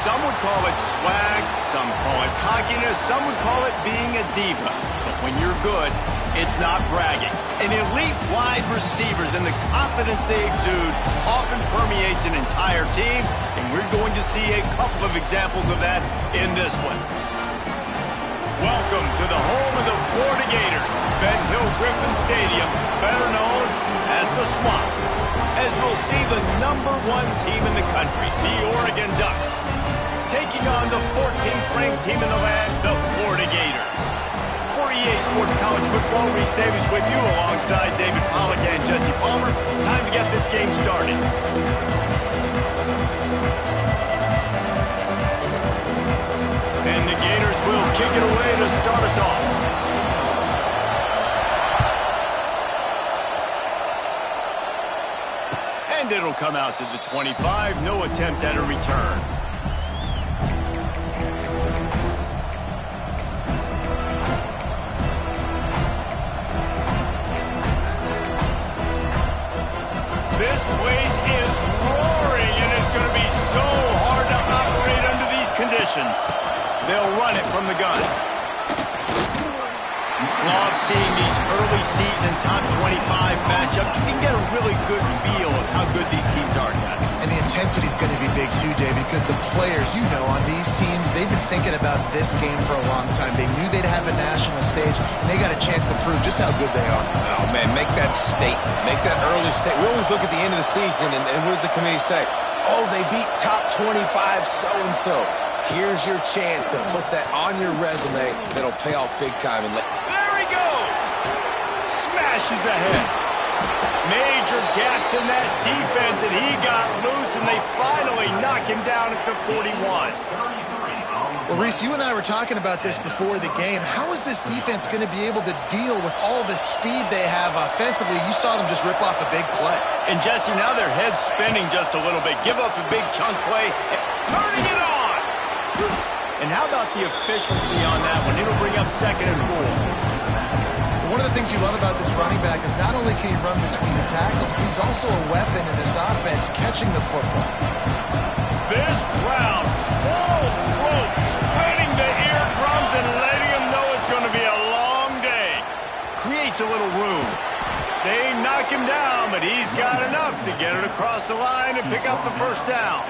Some would call it swag, some call it cockiness, some would call it being a diva. But when you're good, it's not bragging. An elite wide receivers and the confidence they exude often permeates an entire team, and we're going to see a couple of examples of that in this one. Welcome to the home of the Florida Gators, Ben Hill Griffin Stadium, better known as the Swamp, as we'll see the #1 team in the country, the Oregon Ducks, taking on the 14th ranked team in the land, the Florida Gators. For EA Sports College Football, Reese Davies with you alongside David Pollack and Jesse Palmer. Time to get this game started. And the Gators will kick it away to start us off. And it'll come out to the 25. No attempt at a return. This place is roaring, and it's going to be so hard to operate under these conditions. They'll run it from the gun. Love seeing these early season top 25 matchups. You can get a really good feel of how good these teams are, guys. And the intensity is going to be big too, David, because the players, you know, on these teams, they've been thinking about this game for a long time. They knew they'd have a national stage, and they got a chance to prove just how good they are. Oh, man, make that statement. Make that early statement. We always look at the end of the season, and what does the committee say? Oh, they beat top 25 so-and-so. Here's your chance to put that on your resume that'll pay off big time. There he goes! Smashes ahead. Major gaps in that defense, and he got loose, and they finally knock him down at the 41. Well, Reese, you and I were talking about this before the game. How is this defense going to be able to deal with all the speed they have offensively? You saw them just rip off a big play. And, Jesse, now their head's spinning just a little bit. Give up a big chunk play, and turning it on! And how about the efficiency on that one? It'll bring up 2nd and 4. One of the things you love about this running back is not only can he run between the tackles, but he's also a weapon in this offense catching the football. This crowd full throat, spreading the eardrums and letting them know it's going to be a long day. Creates a little room. They knock him down, but he's got enough to get it across the line and pick up the first down.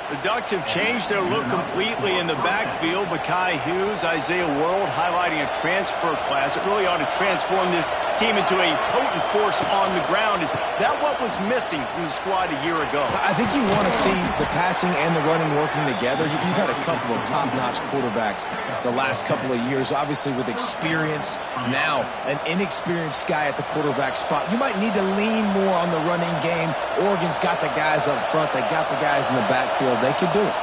The Ducks have changed their look completely in the backfield. Mekhi Hughes, Isaiah World highlighting a transfer class. It really ought to transform this team into a potent force on the ground. Is that what was missing from the squad a year ago? I think you want to see the passing and the running working together. You've had a couple of top-notch quarterbacks the last couple of years, obviously with experience. Now, an inexperienced guy at the quarterback spot. You might need to lean more on the running game. Oregon's got the guys up front. They got the guys in the backfield. They can do it.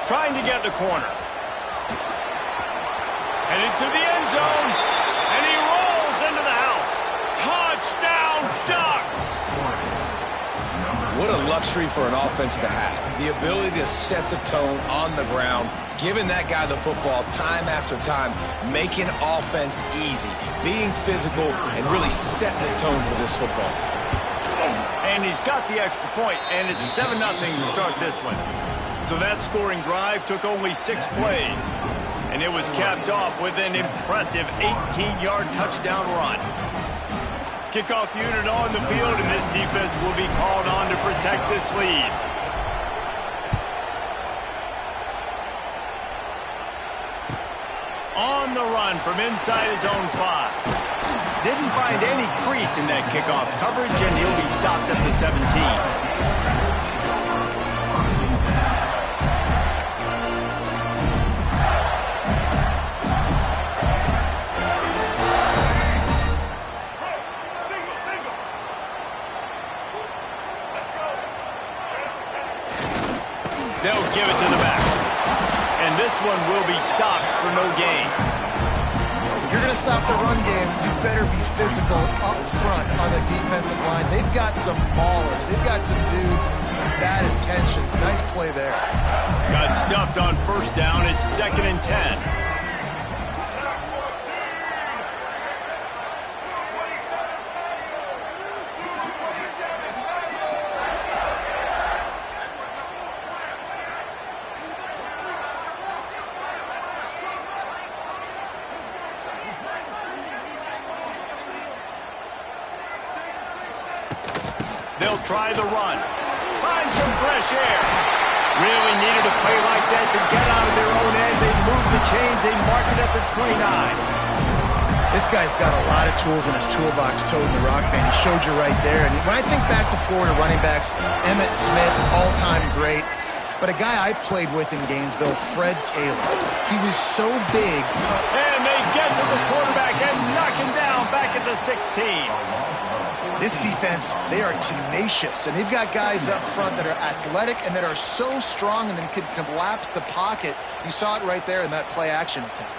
Trying to get the corner. Headed to the end zone. And he rolls into the house. Touchdown, Ducks! What a luxury for an offense to have. The ability to set the tone on the ground, giving that guy the football time after time, making offense easy, being physical, and really setting the tone for this football. And he's got the extra point, and it's 7-0 to start this one. So that scoring drive took only 6 plays, and it was capped off with an impressive 18-yard touchdown run. Kickoff unit on the field, and this defense will be called on to protect this lead. On the run from inside his own 5. Didn't find any crease in that kickoff coverage, and he'll be stopped at the 17. They'll give it to the back. And this one will be stopped for no gain. If you're going to stop the run game, you better be physical up front on the defensive line. They've got some maulers. They've got some dudes with bad intentions. Nice play there. Got stuffed on first down. It's 2nd and 10. They'll try the run. Find some fresh air. Really needed a play like that to get out of their own end. They move the chains. They mark it at the 29. This guy's got a lot of tools in his toolbox, toting the rock, man. He showed you right there. And when I think back to Florida running backs, Emmitt Smith, all-time great. But a guy I played with in Gainesville, Fred Taylor. He was so big. And they get to the quarterback and knock him down back at the 16. This defense, they are tenacious. And they've got guys up front that are athletic and that are so strong and then can collapse the pocket. You saw it right there in that play-action attempt.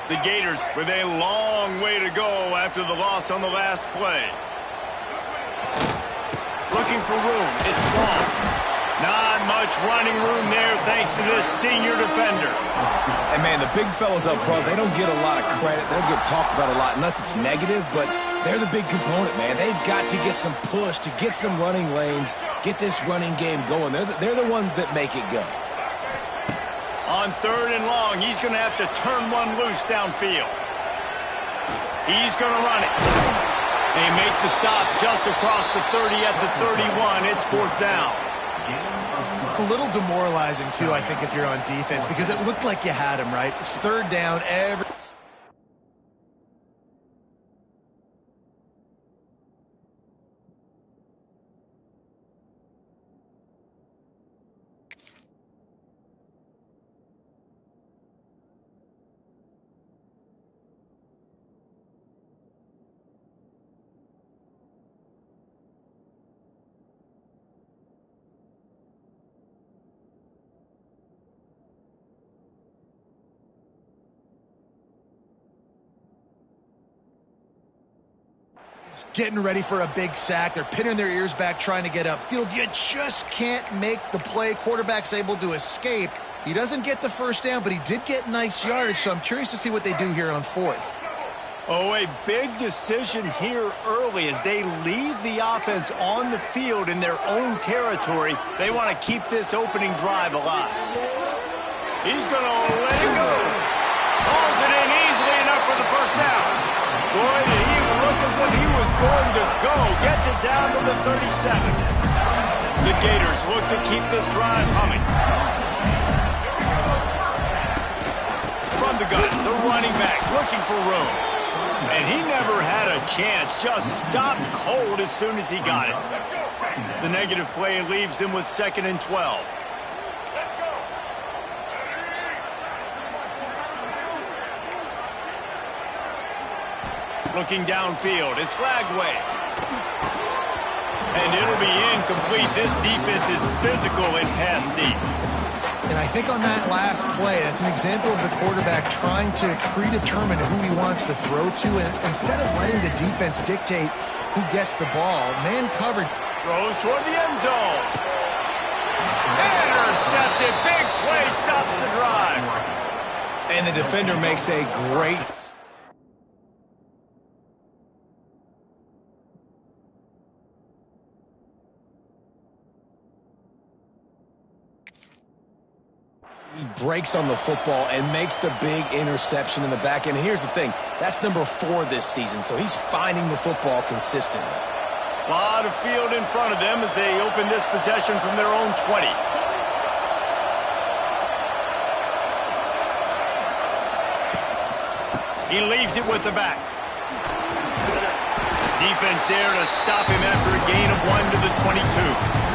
The Gators with a long way to go after the loss on the last play. Looking for room. It's long. Not much running room there thanks to this senior defender. And, man, the big fellas up front, they don't get a lot of credit. They'll get talked about a lot unless it's negative, but they're the big component, man. They've got to get some push, to get some running lanes, get this running game going. They're the ones that make it go. On 3rd and long, he's going to have to turn one loose downfield. He's going to run it. They make the stop just across the 30 at the 31. It's 4th down. It's a little demoralizing, too, I think, if you're on defense, because it looked like you had him, right? It's 3rd down every... Getting ready for a big sack. They're pinning their ears back, trying to get upfield. You just can't make the play. Quarterback's able to escape. He doesn't get the first down, but he did get nice yardage, so I'm curious to see what they do here on 4th. Oh, a big decision here early as they leave the offense on the field in their own territory. They want to keep this opening drive alive. He's going to let it go. Hauls it in easily enough for the first down. Boy, did he look as if he was going to go. Gets it down to the 37. The Gators look to keep this drive humming. From the gun, the running back looking for room. And he never had a chance. Just stopped cold as soon as he got it. The negative play leaves them with 2nd and 12. Looking downfield, it's Lagway. And it'll be incomplete. This defense is physical and pass deep. And I think on that last play, that's an example of the quarterback trying to predetermine who he wants to throw to. And instead of letting the defense dictate who gets the ball, man covered. Throws toward the end zone. Intercepted. Big play stops the drive. And the defender makes a great... He breaks on the football and makes the big interception in the back end. And here's the thing, that's number 4 this season, so he's finding the football consistently. A lot of field in front of them as they open this possession from their own 20. He leaves it with the back. Defense there to stop him after a gain of 1 to the 22.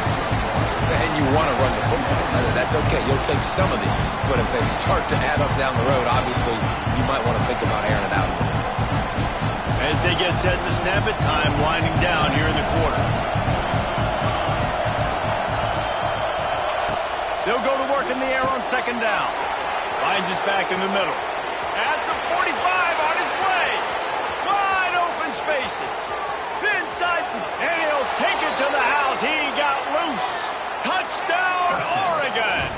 And you want to run the football. That's okay. You'll take some of these. But if they start to add up down the road, obviously, you might want to think about airing it out a little bit. As they get set to snap it, time winding down here in the quarter. They'll go to work in the air on 2nd down. Finds his back in the middle. At the 45 on his way. Wide open spaces. Inside, and he'll take it to the house. He got loose. Touchdown, Oregon!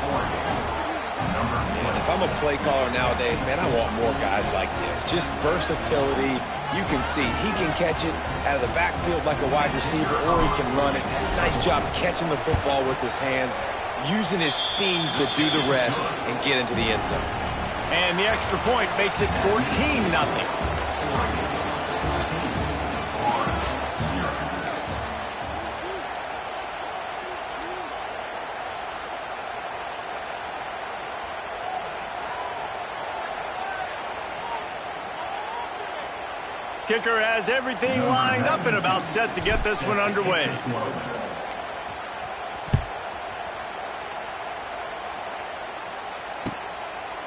Man, if I'm a play caller nowadays, man, I want more guys like this. Just versatility. You can see he can catch it out of the backfield like a wide receiver, or he can run it. Nice job catching the football with his hands, using his speed to do the rest and get into the end zone. And the extra point makes it 14-0. kicker has everything lined up and about set to get this one underway.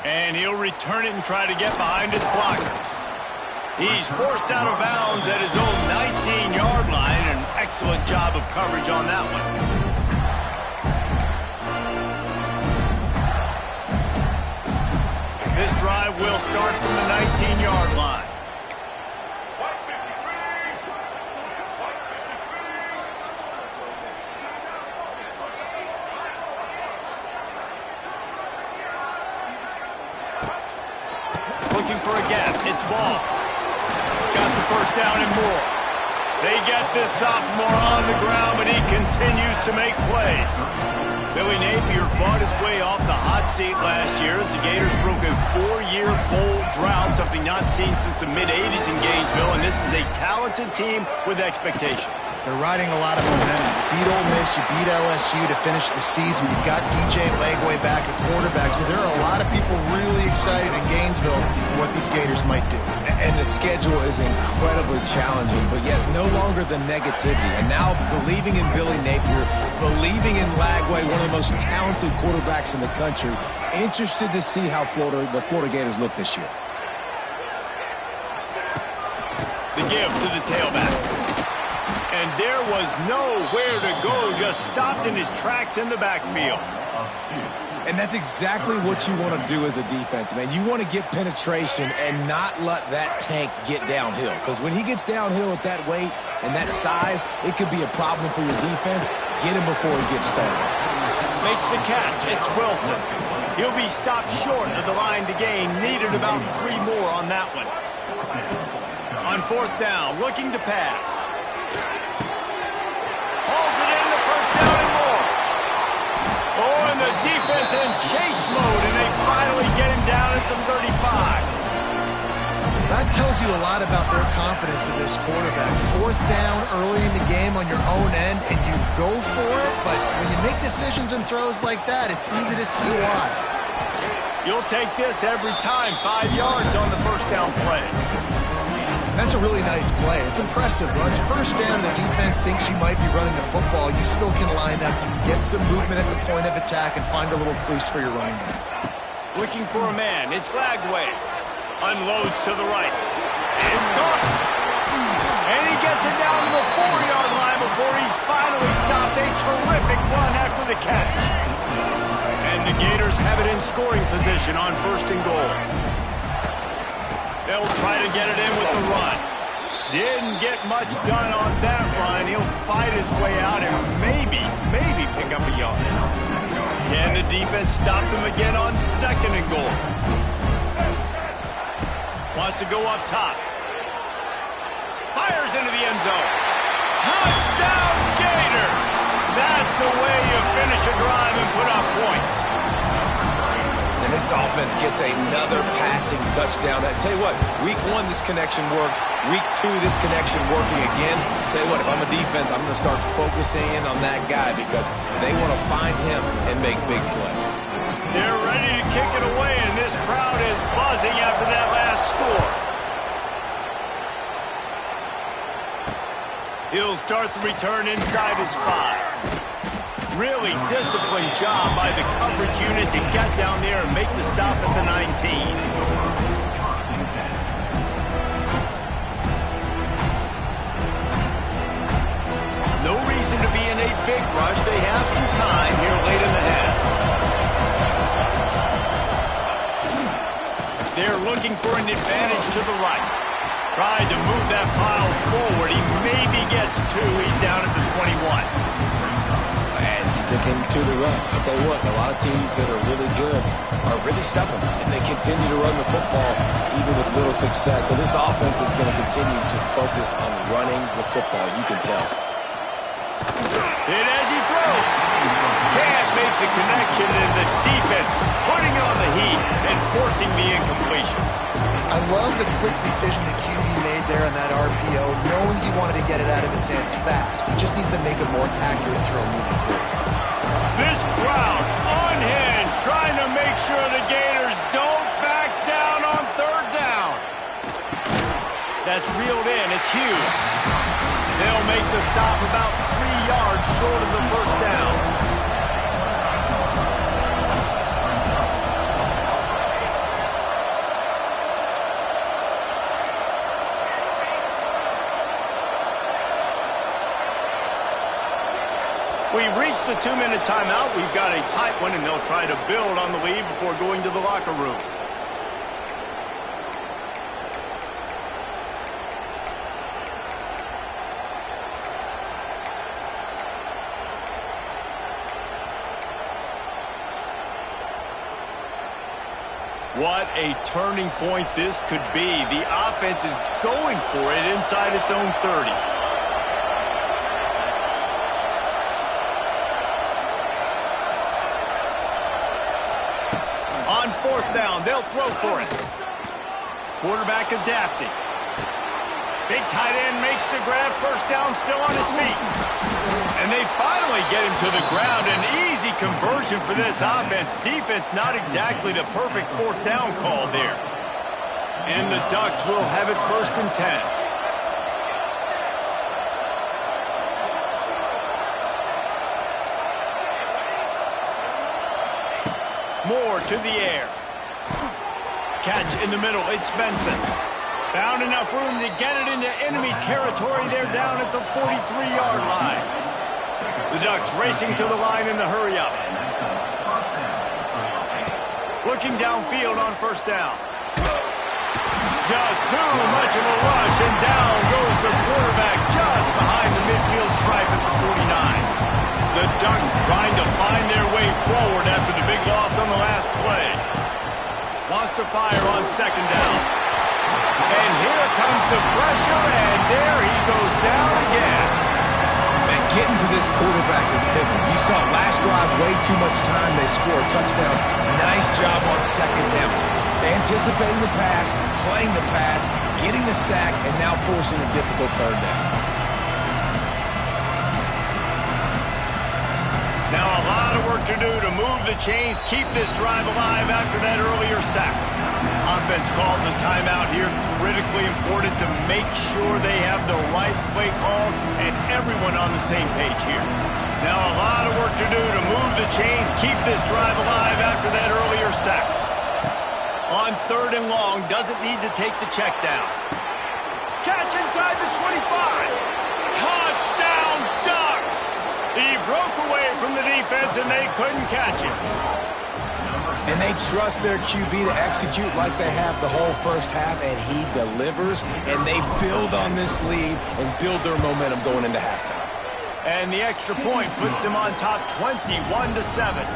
And he'll return it and try to get behind his blockers. He's forced out of bounds at his own 19-yard line. An excellent job of coverage on that one. This drive will start from the 19-yard line. Looking for a gap. It's Ball. Got the first down and more. They get this sophomore on the ground, but he continues to make plays. Billy Napier fought his way off the hot seat last year as the Gators broke a 4-year bowl drought, something not seen since the mid-'80s in Gainesville, and this is a talented team with expectation. They're riding a lot of momentum. You beat Ole Miss, you beat LSU to finish the season. You've got DJ Lagway back at quarterback, so there are a lot of people really excited in Gainesville for what these Gators might do. And the schedule is incredibly challenging, but yet no longer the negativity. And now believing in Billy Napier, believing in Lagway, one of the most talented quarterbacks in the country. Interested to see how the Florida Gators look this year. The give to the tailback. And there was nowhere to go, just stopped in his tracks in the backfield. And that's exactly what you want to do as a defense, man. You want to get penetration and not let that tank get downhill. Because when he gets downhill at that weight and that size, it could be a problem for your defense. Get him before he gets started. Makes the catch. It's Wilson. He'll be stopped short of the line to gain. Needed about 3 more on that one. On 4th down, looking to pass. Hauls it in the first down and more. Oh, and the defense in chase mode, and they finally get him down at the 35. That tells you a lot about their confidence in this quarterback. 4th down early in the game on your own end, and you go for it, but when you make decisions and throws like that, it's easy to see why. You'll take this every time. 5 yards on the first down play. That's a really nice play. It's impressive. When it's first down, the defense thinks you might be running the football. You still can line up, get some movement at the point of attack, and find a little crease for your running back. Looking for a man. It's Lagway. Unloads to the right. It's gone. And he gets it down to the 4-yard line before he's finally stopped. A terrific run after the catch. And the Gators have it in scoring position on 1st and goal. They'll try to get it in with the run. Didn't get much done on that run. He'll fight his way out and maybe pick up a yard. Can the defense stop them again on 2nd and goal? Wants to go up top. Fires into the end zone. Touchdown, Gators! That's the way you finish a drive and put up points. And this offense gets another passing touchdown. I tell you what, week 1, this connection worked. Week 2, this connection working again. Tell you what, if I'm a defense, I'm going to start focusing in on that guy because they want to find him and make big plays. They're ready to kick it away, and this crowd is buzzing after that last score. He'll start the return inside his 5. Really disciplined job by the coverage unit to get down there and make the stop at the 19. No reason to be in a big rush. They have some time here late in the half. They're looking for an advantage to the right. Tried to move that pile forward. He maybe gets 2. He's down at the 21. And sticking to the run. I'll tell you what, a lot of teams that are really good are really stubborn, and they continue to run the football even with little success. So this offense is going to continue to focus on running the football. You can tell. And as he throws, can't make the connection, and the defense putting on the heat and forcing the incompletion. I love the quick decision the QB made there on that RPO, knowing he wanted to get it out of his hands fast. He just needs to make a more accurate throw moving forward. This crowd unhinged, trying to make sure the Gators don't back down on 3rd down. That pass reeled in. It's Hughes. They'll make the stop about 3 yards short of the first down. We've reached the 2-minute timeout. We've got a tight one, and they'll try to build on the lead before going to the locker room. What a turning point this could be. The offense is going for it inside its own 30. On 4th down, they'll throw for it. Quarterback adapting. Big tight end makes the grab. First down, still on his feet. And they finally get him to the ground. An easy conversion for this offense. Defense not exactly the perfect 4th down call there. And the Ducks will have it 1st and 10. Moore to the air. Catch in the middle. It's Benson. Found enough room to get it into enemy territory. They're down at the 43-yard line. The Ducks racing to the line in the hurry-up. Looking downfield on 1st down. Just too much of a rush, and down goes the quarterback just behind the midfield stripe at the 49. The Ducks trying to find their way forward after the big loss on the last play. Wants to fire on 2nd down. And here comes the pressure, and there he goes down again. Man, getting to this quarterback is pivotal. You saw last drive, way too much time. They score a touchdown. Nice job on 2nd down. Anticipating the pass, playing the pass, getting the sack, and now forcing a difficult 3rd down. Now a lot of work to do to move the chains, keep this drive alive after that earlier sack. Offense calls a timeout here, critically important to make sure they have the right play call and everyone on the same page here. Now a lot of work to do to move the chains, keep this drive alive after that earlier sack. On 3rd and long, doesn't need to take the check down. Catch inside the 25. Touchdown, Ducks! He broke away from the defense, and they couldn't catch him. And they trust their QB to execute like they have the whole first half, and he delivers, and they build on this lead and build their momentum going into halftime. And the extra point puts them on top 21-7.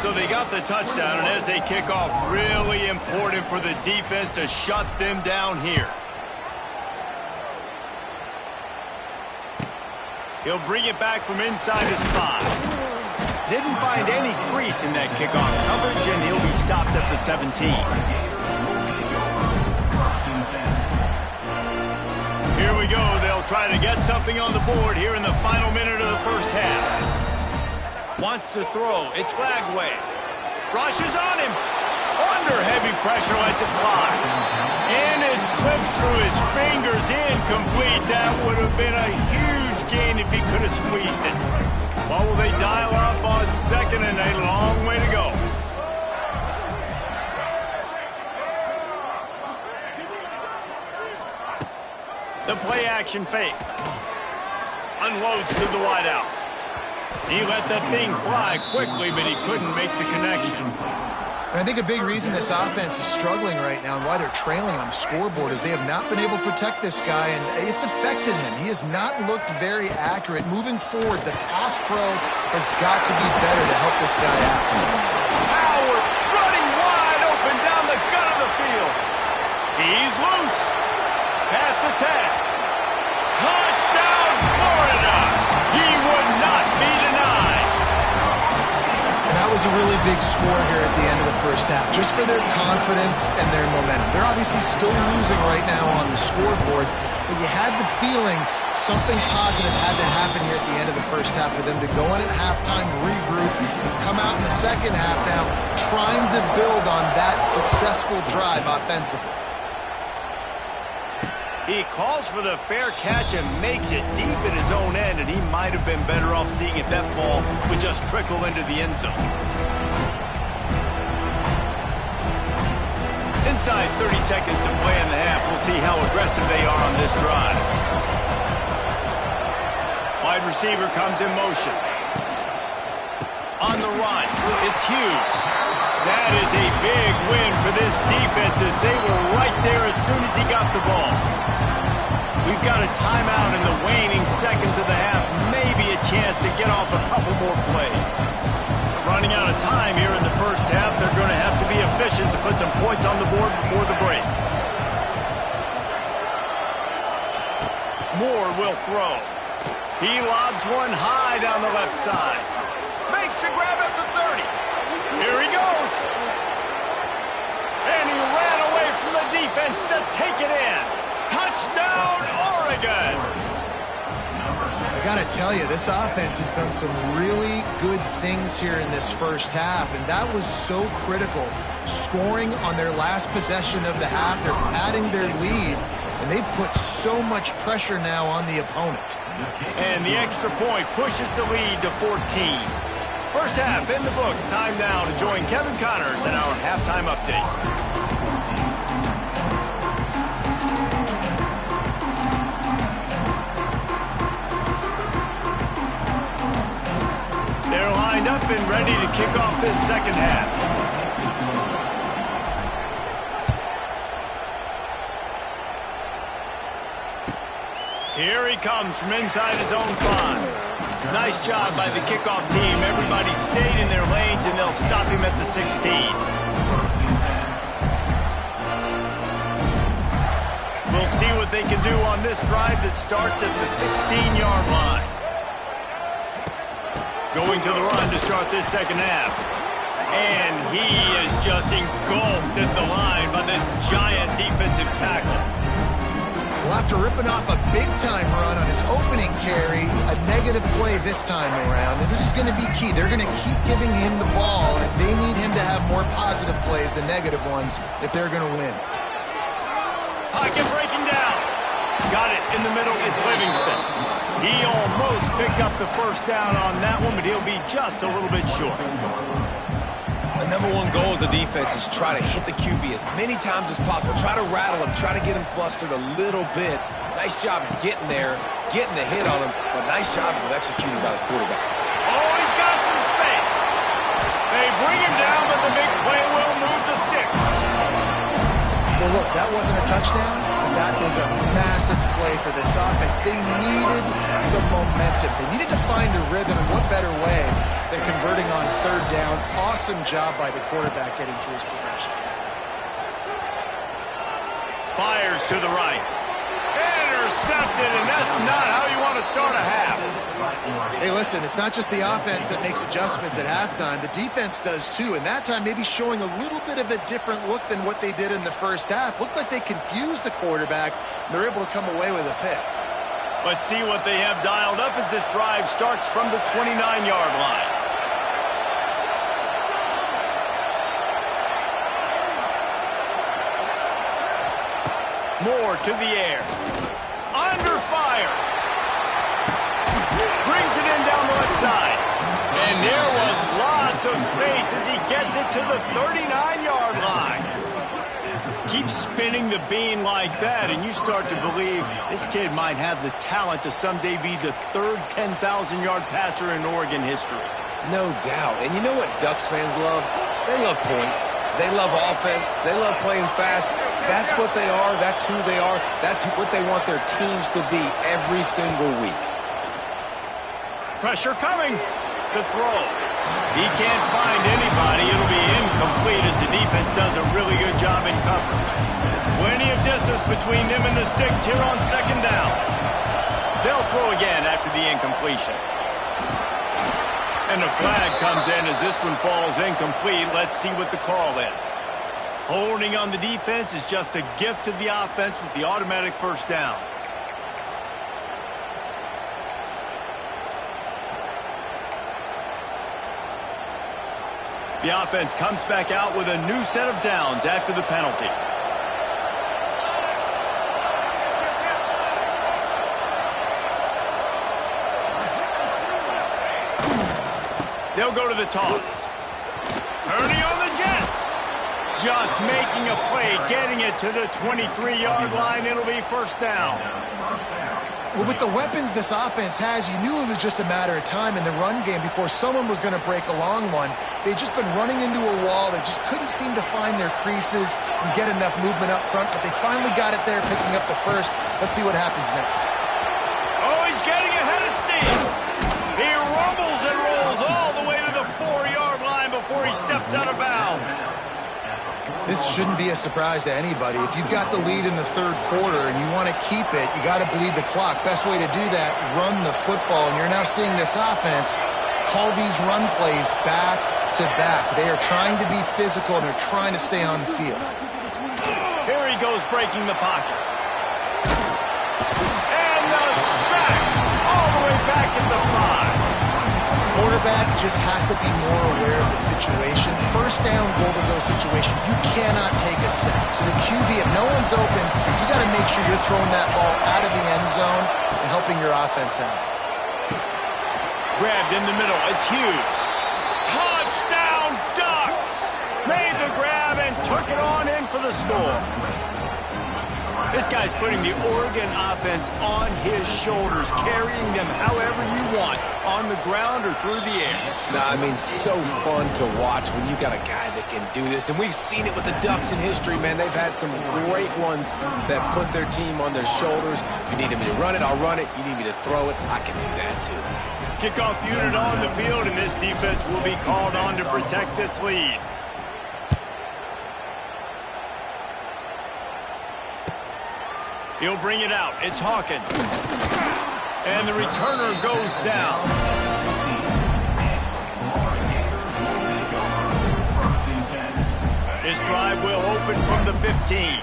So they got the touchdown, and as they kick off, really important for the defense to shut them down here. He'll bring it back from inside his 5. Didn't find any crease in that kickoff coverage, and he'll be stopped at the 17. Here we go. They'll try to get something on the board here in the final minute of the first half. Wants to throw. It's Lagway. Rushes on him. Under heavy pressure, lets it fly. And it slips through his fingers, incomplete. That would have been a huge gain if he could have squeezed it. What will they dial up on 2nd and a long way to go? The play action fake. Unloads to the wideout. He let that thing fly quickly, but he couldn't make the connection. And I think a big reason this offense is struggling right now and why they're trailing on the scoreboard is they have not been able to protect this guy, and it's affected him. He has not looked very accurate. Moving forward, the pass pro has got to be better to help this guy out. Howard running wide open down the gut of the field. He's loose. Past the 10. Touchdown, Florida. He would not be denied. And that was a really big score here at the end of the first half, just for their confidence and their momentum. They're obviously still losing right now on the scoreboard, but you had the feeling something positive had to happen here at the end of the first half for them to go in at halftime, regroup, and come out in the second half now trying to build on that successful drive offensively. He calls for the fair catch and makes it deep in his own end, and he might have been better off seeing if that ball would just trickle into the end zone. Inside 30 seconds to play in the half. We'll see how aggressive they are on this drive. Wide receiver comes in motion. On the run, it's Hughes. That is a big win for this defense as they were right there as soon as he got the ball. We've got a timeout in the waning seconds of the half. Maybe a chance to get off a couple more plays. Running out of time here in the first half. They're going to have to be efficient to put some points on the board before the break. Moore will throw. He lobs one high down the left side. Makes the grab at the 30. Here he goes. And he ran away from the defense to take it in. Touchdown, Oregon. I got to tell you, this offense has done some really good things here in this first half, and that was so critical. Scoring on their last possession of the half, they're padding their lead, and they've put so much pressure now on the opponent. And the extra point pushes the lead to 14. First half in the books. Time now to join Kevin Connors in our halftime update. They're lined up and ready to kick off this second half. Here he comes from inside his own 5. Nice job by the kickoff team. Everybody stayed in their lanes, and they'll stop him at the 16. We'll see what they can do on this drive that starts at the 16-yard line. Going to the run to start this second half. And he is just engulfed at the line by this giant defensive tackle. Well, after ripping off a big-time run on his opening carry, a negative play this time around. And this is going to be key. They're going to keep giving him the ball, and they need him to have more positive plays than negative ones if they're going to win. Pocket breaking down. Got it in the middle. It's Livingston. He almost picked up the first down on that one, but he'll be just a little bit short. The number one goal as a defense is try to hit the QB as many times as possible. Try to rattle him. Try to get him flustered a little bit. Nice job getting there, getting the hit on him, but nice job of executing by the quarterback. Oh, he's got some space. They bring him down, but the big play will move the sticks. Well, look, that wasn't a touchdown, but that was a massive play for this offense. They needed some momentum. They needed to find a rhythm, and what better way than converting on third down. Awesome job by the quarterback getting through his progression. Fires to the right. Intercepted, and that's not how you want to start a half. Hey, listen, it's not just the offense that makes adjustments at halftime. The defense does too, and that time maybe showing a little bit of a different look than what they did in the first half. Looked like they confused the quarterback, and they're able to come away with a pick. Let's see what they have dialed up as this drive starts from the 29-yard line. Moore to the air. Under fire. Brings it in down the left side. And there was lots of space as he gets it to the 39-yard line. Keep spinning the bean like that, and you start to believe this kid might have the talent to someday be the third 10,000-yard passer in Oregon history. No doubt. And you know what Ducks fans love? They love points. They love offense. They love playing fast. That's what they are. That's who they are. That's what they want their teams to be every single week. Pressure coming. The throw. He can't find anybody. It'll be incomplete as the defense does a really good job in coverage. Plenty of distance between them and the sticks here on second down. They'll throw again after the incompletion. And the flag comes in as this one falls incomplete. Let's see what the call is. Holding on the defense is just a gift to the offense with the automatic first down. The offense comes back out with a new set of downs after the penalty. They'll go to the toss. Turning on the Jets. Just making a play, getting it to the 23-yard line. It'll be first down. Well, with the weapons this offense has, you knew it was just a matter of time in the run game before someone was going to break a long one. They'd just been running into a wall. They just couldn't seem to find their creases and get enough movement up front, but they finally got it there, picking up the first. Let's see what happens next. Oh, he's getting ahead of steam. He rumbles and rolls all the way to the 4-yard line before he steps out of bounds. This shouldn't be a surprise to anybody. If you've got the lead in the third quarter and you want to keep it, you got to bleed the clock. Best way to do that, run the football. And you're now seeing this offense call these run plays back to back. They are trying to be physical and they're trying to stay on the field. Here he goes, breaking the pocket. And the sack all the way back at the 5. Quarterback just has to be more aware of the situation. First down, goal-to-go situation, you cannot take a sack. So the QB, if no one's open, you got to make sure you're throwing that ball out of the end zone and helping your offense out. Grabbed in the middle, it's Hughes. Touchdown Ducks! Made the grab and took it on in for the score. This guy's putting the Oregon offense on his shoulders, carrying them however you want, on the ground or through the air. I mean, so fun to watch when you got a guy that can do this. And we've seen it with the Ducks in history, man. They've had some great ones that put their team on their shoulders. If you need me to run it, I'll run it. You need me to throw it, I can do that too. Kickoff unit on the field, and this defense will be called on to protect this lead. He'll bring it out. It's Hawkins. And the returner goes down. This drive will open from the 15.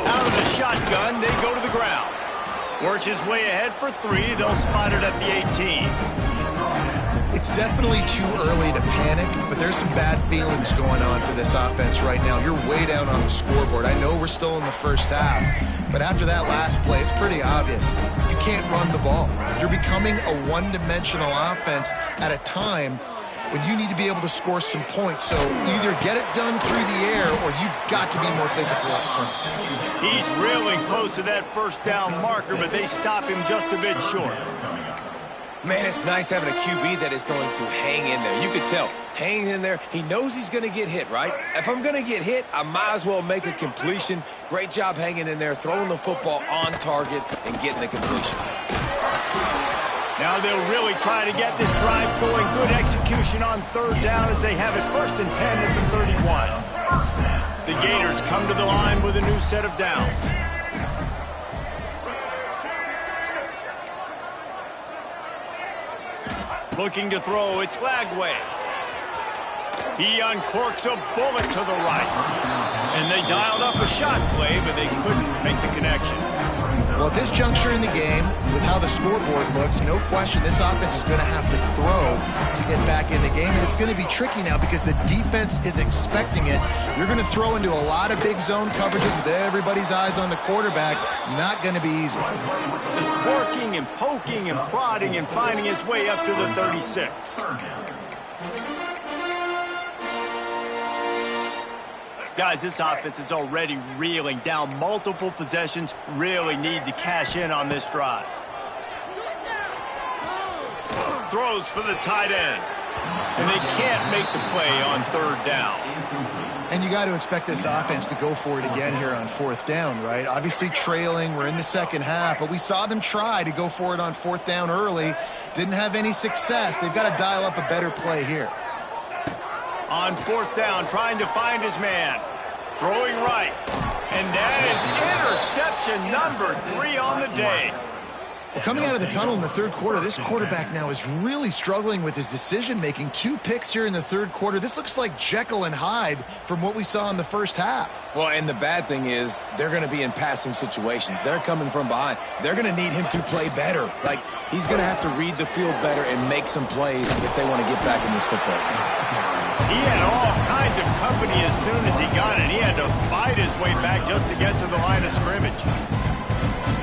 Out of the shotgun, they go to the ground. Works his way ahead for 3. They'll spot it at the 18. It's definitely too early to panic, but there's some bad feelings going on for this offense right now. You're way down on the scoreboard. I know we're still in the first half, but after that last play, it's pretty obvious. You can't run the ball. You're becoming a one-dimensional offense at a time when you need to be able to score some points. So either get it done through the air or you've got to be more physical up front. He's reeling close to that first down marker, but they stop him just a bit short. Man, it's nice having a QB that is going to hang in there. You could tell, hanging in there, he knows he's going to get hit, right? If I'm going to get hit, I might as well make a completion. Great job hanging in there, throwing the football on target and getting the completion. Now they'll really try to get this drive going. Good execution on third down as they have it first and 10 at the 31. The Gators come to the line with a new set of downs. Looking to throw, it's Lagway. He uncorks a bullet to the right. And they dialed up a shot play, but they couldn't make the connection. Well, at this juncture in the game, with how the scoreboard looks, no question this offense is going to have to throw to get back in the game. And it's going to be tricky now because the defense is expecting it. You're going to throw into a lot of big zone coverages with everybody's eyes on the quarterback. Not going to be easy. Just working and poking and prodding and finding his way up to the 36. Guys, this offense is already reeling down multiple possessions. Really need to cash in on this drive. Throws for the tight end. And they can't make the play on third down. And you got to expect this offense to go for it again here on fourth down, right? Obviously trailing, we're in the second half, but we saw them try to go for it on fourth down early. Didn't have any success. They've got to dial up a better play here. On fourth down, trying to find his man. Throwing right. And that is interception number 3 on the day. Well, coming out of the tunnel in the third quarter, this quarterback now is really struggling with his decision-making. 2 picks here in the third quarter. This looks like Jekyll and Hyde from what we saw in the first half. Well, and the bad thing is they're going to be in passing situations. They're coming from behind. They're going to need him to play better. Like, he's going to have to read the field better and make some plays if they want to get back in this football game. He had all kinds of company as soon as he got it. He had to fight his way back just to get to the line of scrimmage.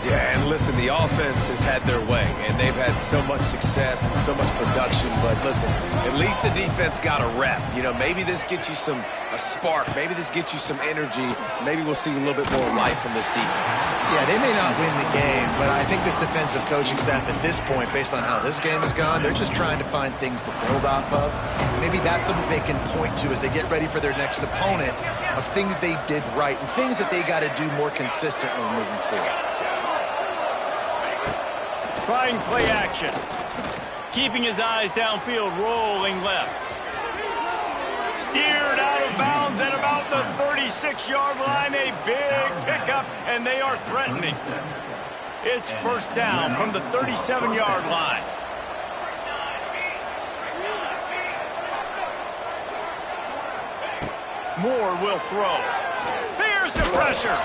Yeah, and listen, the offense has had their way, and they've had so much success and so much production. But listen, at least the defense got a rep. You know, maybe this gets you a spark. Maybe this gets you some energy. Maybe we'll see a little bit more life from this defense. Yeah, they may not win the game, but I think this defensive coaching staff at this point, based on how this game has gone, they're just trying to find things to build off of. Maybe that's something they can point to as they get ready for their next opponent, of things they did right and things that they got to do more consistently moving forward. Trying play action. Keeping his eyes downfield, rolling left. Steered out of bounds at about the 36-yard line. A big pickup, and they are threatening. It's first down from the 37-yard line. Moore will throw. Here's the pressure.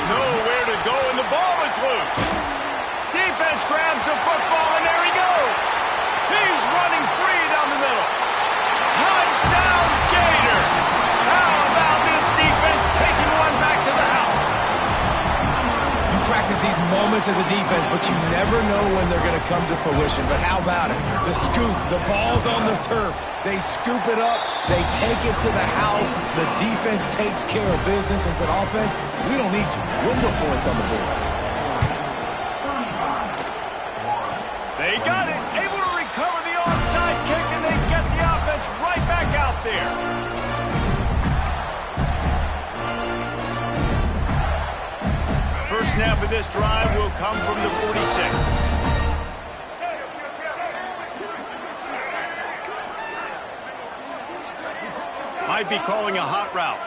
Nowhere to go, and the ball is loose. Defense grabs the football, and there he goes. He's running free down the middle. Touchdown, Gator. How about this defense taking one back to the house? You practice these moments as a defense, but you never know when they're going to come to fruition. But how about it? The scoop, the ball's on the turf. They scoop it up. They take it to the house. The defense takes care of business and said, offense, we don't need you. We'll put points on the board. They got it, able to recover the onside kick, and they get the offense right back out there. First snap of this drive will come from the 46. Might be calling a hot route.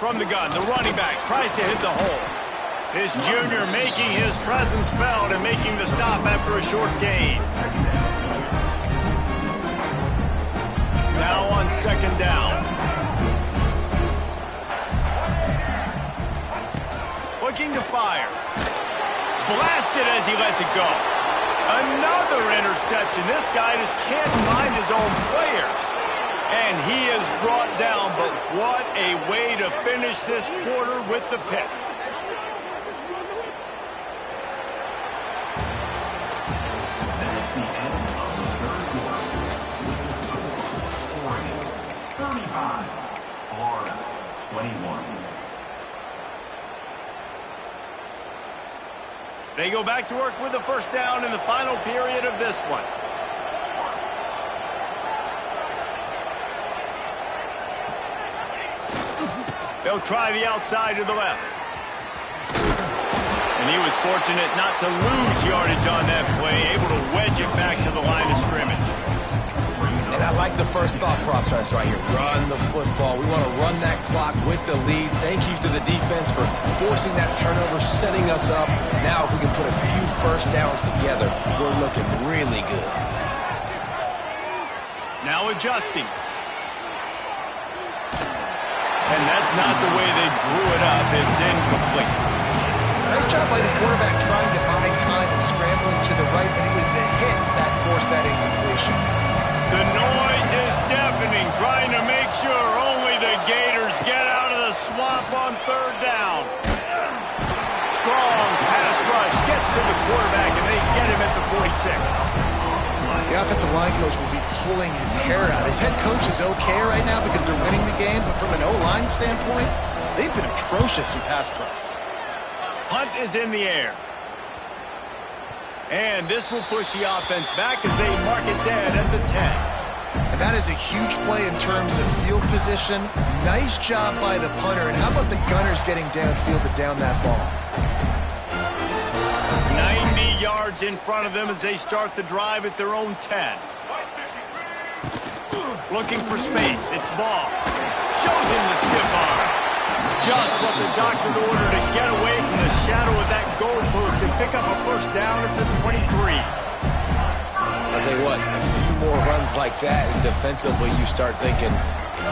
From the gun, the running back tries to hit the hole. This junior making his presence felt and making the stop after a short gain. Now on second down. Looking to fire. Blasted as he lets it go. Another interception. This guy just can't find his own players. And he is brought down, but what a way to finish this quarter with the pick. Florida, 21. They go back to work with the first down in the final period of this one. They'll try the outside to the left. And he was fortunate not to lose yardage on that play, able to wedge it back to the line of scrimmage. And I like the first thought process right here. Run the football. We want to run that clock with the lead. Thank you to the defense for forcing that turnover, setting us up. Now if we can put a few first downs together, we're looking really good. Now adjusting. And that's not the way they drew it up. It's incomplete. Nice job by the quarterback trying to buy time and scrambling to the right, but it was the hit that forced that incompletion. The noise is deafening, trying to make sure only the Gators get out of the swamp on third down. Strong pass rush gets to the quarterback, and they get him at the 46. The offensive line coach will be pulling his hair out. His head coach is okay right now because they're winning the game, but from an O-line standpoint, they've been atrocious in pass pro. Hunt is in the air. And this will push the offense back as they mark it dead at the 10. And that is a huge play in terms of field position. Nice job by the punter. And how about the gunners getting downfield to down that ball? 90 yards in front of them as they start the drive at their own 10. Looking for space. It's Ball. Shows him the stiff arm. Just what the doctor ordered to get away from the shadow of that goalpost and pick up a first down at the 23. I'll tell you what, a few more runs like that, and defensively you start thinking,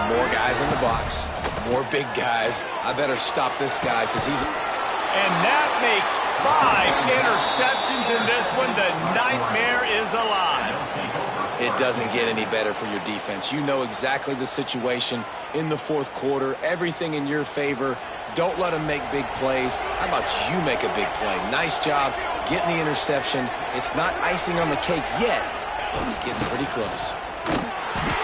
more guys in the box, more big guys. I better stop this guy because he's... And that makes 5 interceptions in this one. The nightmare is alive. it doesn't get any better for your defense. You know exactly the situation in the fourth quarter, everything in your favor. Don't let them make big plays. How about you make a big play? Nice job getting the interception. It's not icing on the cake yet, but it's getting pretty close.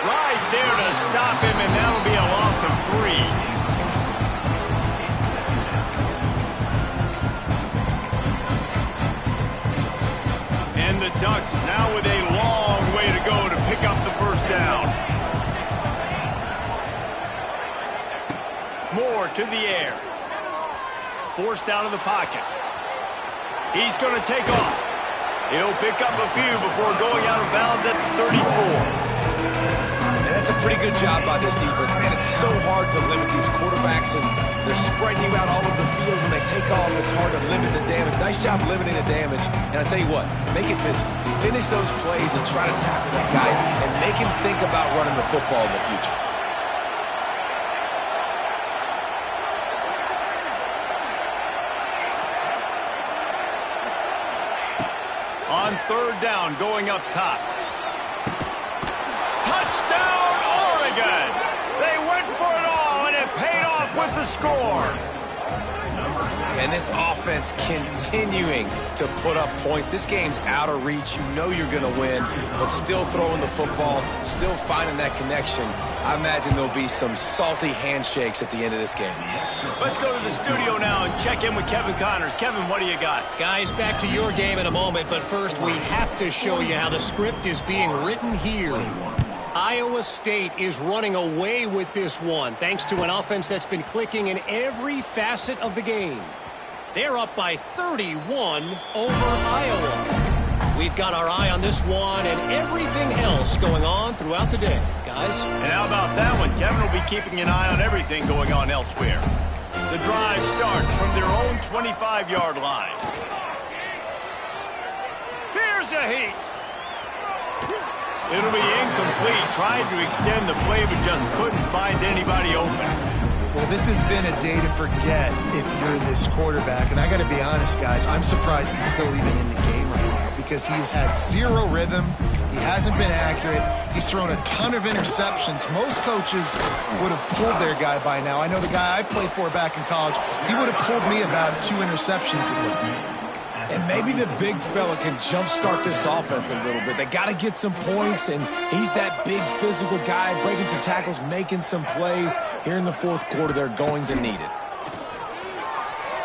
Right there to stop him, and that'll be a loss of 3. And the Ducks now with a long way to go to pick up the first down. Moore to the air. Forced out of the pocket. He's going to take off. He'll pick up a few before going out of bounds at the 34. And that's a pretty good job by this defense. Man, it's so hard to limit these quarterbacks, and they're spreading you out all over the field. When they take off, it's hard to limit the damage. Nice job limiting the damage. And I tell you what, make it physical. Finish those plays and try to tackle that guy and make him think about running the football in the future. On third down, going up top. Touchdown, Oregon! They went for it all, and it paid off with the score. And this offense continuing to put up points. This game's out of reach. You know you're going to win, but still throwing the football, still finding that connection. I imagine there'll be some salty handshakes at the end of this game. Let's go to the studio now and check in with Kevin Connors. Kevin, what do you got? Guys, back to your game in a moment, but first we have to show you how the script is being written here. Iowa State is running away with this one, thanks to an offense that's been clicking in every facet of the game. They're up by 31 over Iowa. We've got our eye on this one and everything else going on throughout the day, guys. And how about that one? Kevin will be keeping an eye on everything going on elsewhere. The drive starts from their own 25-yard line. Here's a heat. It'll be incomplete. Tried to extend the play, but just couldn't find anybody open. Well, this has been a day to forget if you're this quarterback. And I got to be honest, guys, I'm surprised he's still even in the game right now because he's had zero rhythm. He hasn't been accurate. He's thrown a ton of interceptions. Most coaches would have pulled their guy by now. I know the guy I played for back in college, he would have pulled me about 2 interceptions ago. And maybe the big fella can jumpstart this offense a little bit. They got to get some points, and he's that big physical guy, breaking some tackles, making some plays. Here in the fourth quarter, they're going to need it.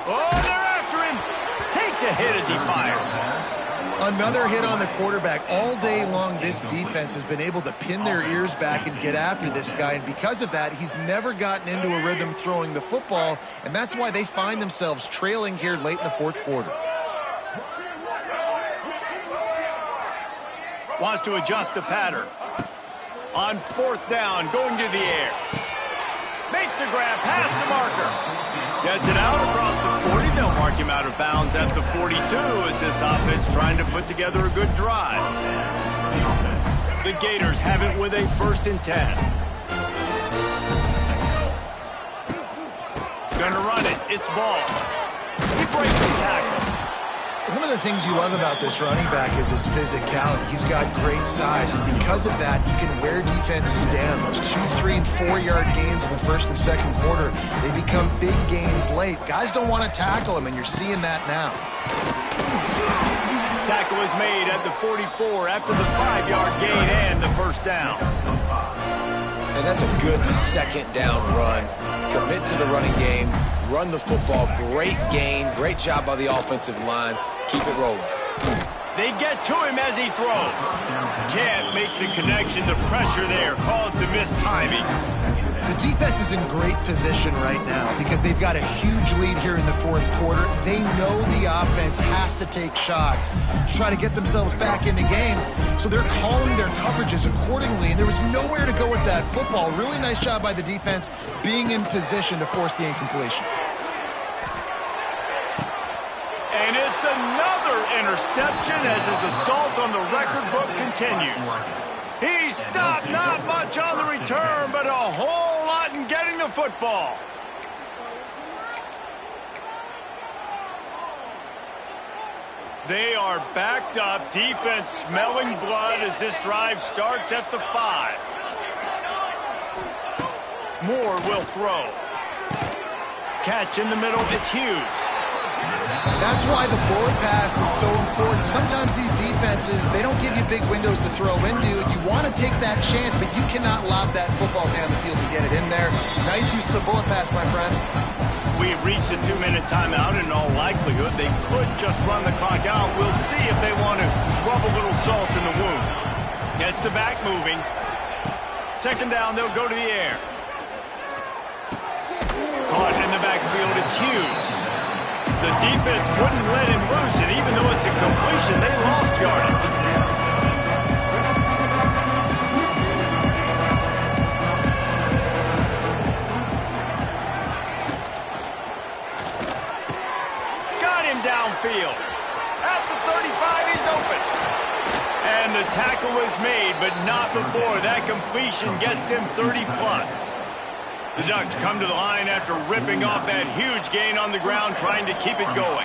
Oh, they're after him. Takes a hit as he fires. Another hit on the quarterback. All day long, this defense has been able to pin their ears back and get after this guy, and because of that, he's never gotten into a rhythm throwing the football, and that's why they find themselves trailing here late in the fourth quarter. Wants to adjust the pattern. On fourth down, going to the air. Makes a grab past the marker. Gets it out across the 40. They'll mark him out of bounds at the 42 as this offense trying to put together a good drive. The Gators have it with a 1st and 10. Gonna run it. It's ball. He breaks the tackle. One of the things you love about this running back is his physicality. He's got great size, and because of that, he can wear defenses down. Those 2, 3, and 4-yard gains in the first and second quarter, they become big gains late. Guys don't want to tackle him, and you're seeing that now. Tackle is made at the 44 after the 5-yard gain and the first down. And that's a good second down run. Commit to the running game, run the football. Great gain, great job by the offensive line. Keep it rolling. They get to him as he throws. Can't make the connection. The pressure there caused the missed timing. The defense is in great position right now because they've got a huge lead here in the fourth quarter. They know the offense has to take shots to try to get themselves back in the game, so they're calling their coverages accordingly, and there was nowhere to go with that football. Really nice job by the defense being in position to force the incompletion. And it's another interception as his assault on the record book continues. He stopped, not much on the return, but a whole lot in getting the football. They are backed up. Defense smelling blood as this drive starts at the 5. Moore will throw. Catch in the middle. It's Hughes. That's why the bullet pass is so important. Sometimes these defenses, they don't give you big windows to throw into. You want to take that chance, but you cannot lob that football down the field to get it in there. Nice use of the bullet pass, my friend. We've reached a 2-minute timeout. In all likelihood, they could just run the clock out. We'll see if they want to rub a little salt in the wound. Gets the back moving. Second down, they'll go to the air. Caught in the backfield, it's Hughes. The defense wouldn't let him loose, and even though it's a completion, they lost yardage. Got him downfield. At the 35, he's open. And the tackle is made, but not before. That completion gets them 30-plus. The Ducks come to the line after ripping off that huge gain on the ground, trying to keep it going.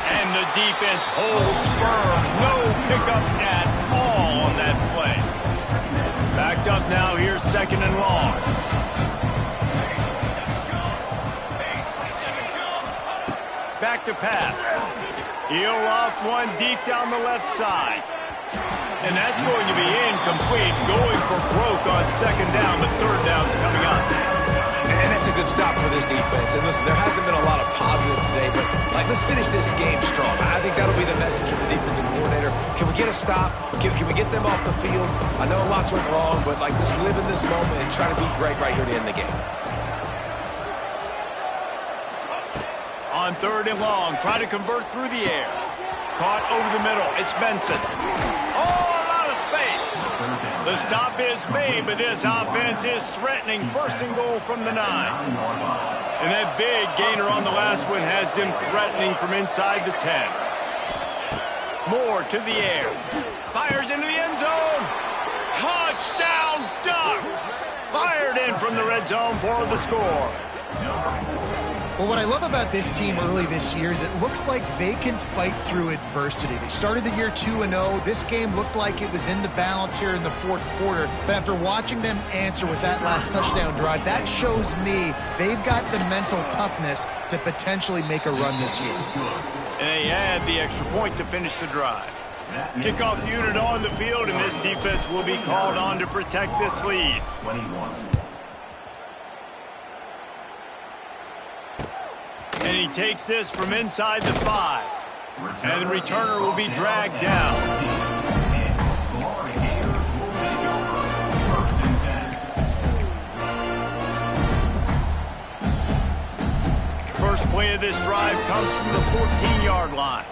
And the defense holds firm. No pickup at all on that play. Backed up now. Here's second and long. Back to pass. He'll loft one deep down the left side. And that's going to be incomplete, going for broke on second down, but third down's coming up. And that's a good stop for this defense. And listen, there hasn't been a lot of positive today, but let's finish this game strong. I think that'll be the message from the defensive coordinator. Can we get a stop? Can we get them off the field? I know lots went wrong, but let's live in this moment and try to be great right here to end the game. On third and long, try to convert through the air. Caught over the middle. It's Benson. Oh, a lot of space. The stop is made, but this offense is threatening. First and goal from the 9. And that big gainer on the last one has them threatening from inside the 10. Moore to the air. Fires into the end zone. Touchdown, Ducks! Fired in from the red zone for the score. Well, what I love about this team early this year is it looks like they can fight through adversity. They started the year 2-0. This game looked like it was in the balance here in the fourth quarter. But after watching them answer with that last touchdown drive, that shows me they've got the mental toughness to potentially make a run this year. And they add the extra point to finish the drive. Kickoff unit on the field, and this defense will be called on to protect this lead. And he takes this from inside the 5. And the returner will be dragged down. First play of this drive comes from the 14-yard line.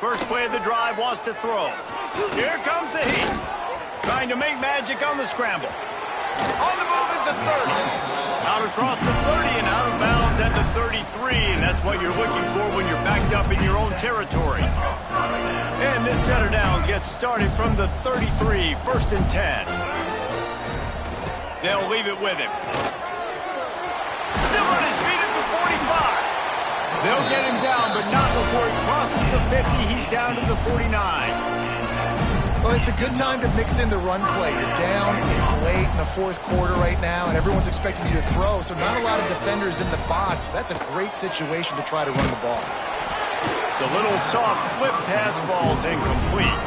First play of the drive wants to throw. Here comes the heat. Trying to make magic on the scramble. On the move at the 30. Out across the 30 and out of bounds at the 33, and that's what you're looking for when you're backed up in your own territory. And this center downs gets started from the 33, first and 10. They'll leave it with him. Still on his feet at the 45. They'll get him down, but not before he crosses the 50. He's down to the 49. Well, it's a good time to mix in the run play. You're down, it's late in the fourth quarter right now, and everyone's expecting you to throw, so not a lot of defenders in the box. That's a great situation to try to run the ball. The little soft flip pass falls incomplete.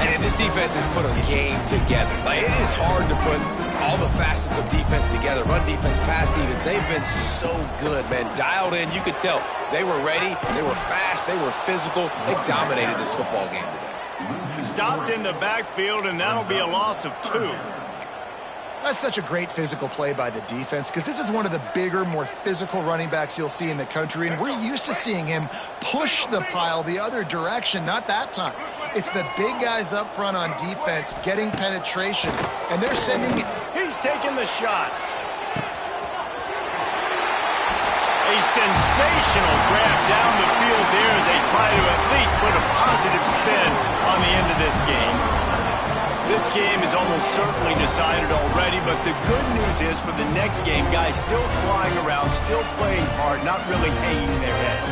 And this defense has put a game together. It is hard to put all the facets of defense together. Run defense, pass defense. They've been so good, man. Dialed in. You could tell they were ready. They were fast. They were physical. They dominated this football game today. Stopped in the backfield, and that'll be a loss of 2. That's such a great physical play by the defense because this is one of the bigger, more physical running backs you'll see in the country, and we're used to seeing him push the pile the other direction. Not that time. It's the big guys up front on defense getting penetration, and they're sending it. He's taking the shot. A sensational grab down the field there as they try to at least put a positive spin on the end of this game. This game is almost certainly decided already, but the good news is for the next game, guys still flying around, still playing hard, not really hanging their heads.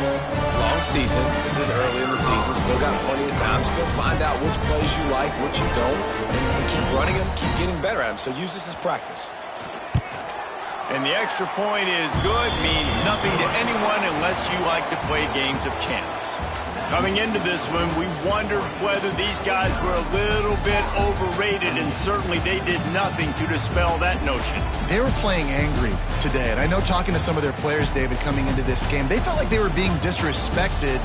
Long season. This is early in the season. Still got plenty of time. Still find out which plays you like, which you don't, and keep running them, keep getting better at them. So use this as practice. And the extra point is good, means nothing to anyone unless you like to play games of chance. Coming into this one, we wondered whether these guys were a little bit overrated, and certainly they did nothing to dispel that notion. They were playing angry today, and I know talking to some of their players, David, coming into this game, they felt like they were being disrespected.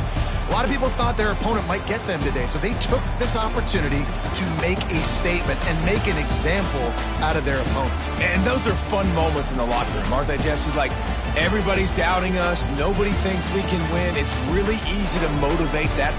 A lot of people thought their opponent might get them today, so they took this opportunity to make a statement and make an example out of their opponent. And those are fun moments in the locker room, aren't they, Jesse? Like, everybody's doubting us. Nobody thinks we can win. It's really easy to motivate that